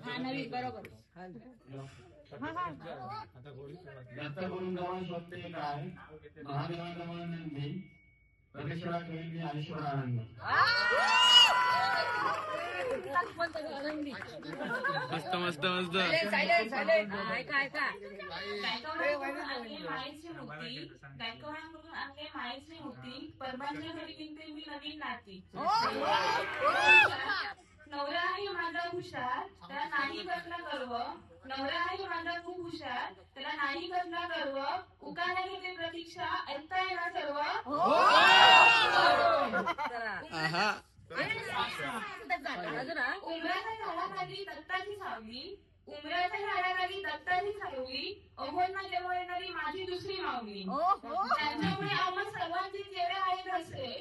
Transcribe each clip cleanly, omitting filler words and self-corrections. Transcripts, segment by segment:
हा नवीन बरोबर. जास्त करून जवळ शोधते काय महादेवांनी परमेश्वरा कवी आयुष्य आनंद. मस्त मस्त मस्त. ऐका ऐका. गायकवाडांकडून आणले मायेची मूर्ती, गायकवाडांकडून आणले मायेची मूर्ती, परमांच्या घरी विणते मी नवीन नाती. नवरा आहे माझा हुशार, त्याला नाही कसला गर्व. नवरा आहे माझा खूप हुशार, त्याला नाही कसला गर्व. उकाला घेते प्रतीक्षा, ऐकताय ना सर्व. उमराच्या झाडाखाली दत्ताची सावली, उमराच्या झाडाखाली दत्ताची सावली. अहोंना जेव्हा येणारी माझी दुसरी माऊली. ज्यांच्यामुळे आम्हा सर्वांचे चेहरे आहेत हसरे,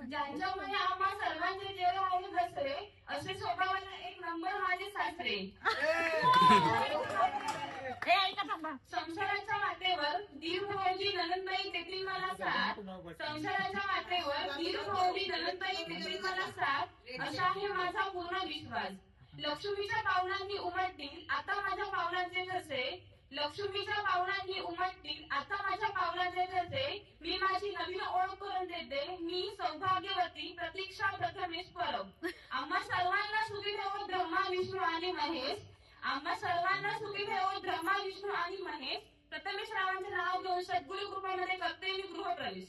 ज्यांच्यामुळे आम्हा सर्वांचे चेहरे आहेत हसरे, असे स्वभावाला एक नंबर माझे सासरे. संसाराच्या वाटेवर दीर भाऊजी ननंदबाई देतील मला साथ. संसाराच्या वाटेवर दीर भाऊजी ननंदबाई देतील मला साथ, असा आहे माझा पूर्ण विश्वास. लक्ष्मीच्या पावलांनी उमटतील आता माझ्या पावलांचे ठसे. लक्ष्मीच्या पावलांनी उमटतील आता माझ्या पावलांचे ठसे. मी माझी नवीन ओळख करून देते, मी सौभाग्यवती प्रतीक्षा प्रथमेश परब. आम्हा सर्वांना सुखी ठेवत ब्रह्मा विष्णू आणि महेश. आम्हा सर्वांना सुखी ठेवत ब्रह्मा विष्णू आणि महेश. प्रथमेश रावांचे नाव घेऊन सद्गुरु कृपेमध्ये करते मी गृहप्रवेश.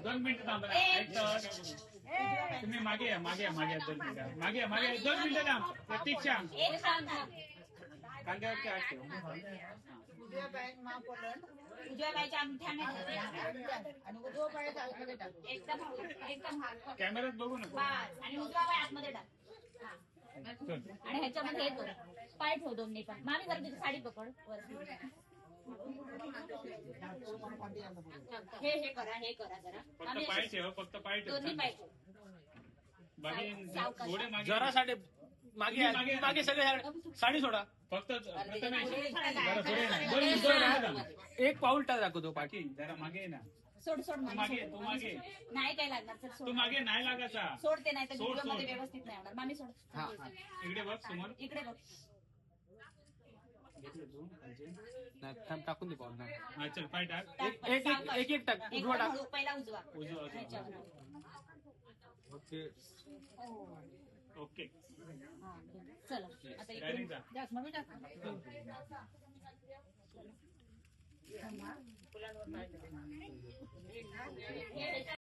दोन मिनिटं थांबा. तुम्ही मागे या, मागे या, मागे 2 मिनिटं, मागे या, मागे 2 मिनिटं थांब. प्रतीक्षा कांद्यावरती हात ठेव. उजव्या पायाच्या अंगठ्याने एकदम कॅमेऱ्यात बघू नको. आणि उजवा पाय आतमध्ये टाक. आणि ह्याच्यामध्ये येतो पाय ठेव दोन्ही पण. मामी जरा तुझी साडी पकड वरती. हे करा जरा. फक्त पाय ठेव, फक्त पाय ठेव. दोन्ही पाय ठेव. थोडे मागे जरा साडे मागे मागे सगळे साडी सोडा. फक्त प्रथमेश जरा पुढे नाही. एक पाऊल टाक दाखवतो पाठी. जरा मागे ये ना. सोड तू मागे, तू मागे. नाही काय लागणार सर. तू मागे नाही लागायचा. सोडते नाही तर सोड, व्हिडिओ मध्ये सोड. व्यवस्थित नाही होणार. मामी सोड. इकडे बघ समोर. इकडे बघ. टाकून दे पाऊल. हा चल पाय टाक. एक टाक. उजवा टाक. पहिला उजवा. Okay okay. चला आता डायरेक्ट जा. इकडे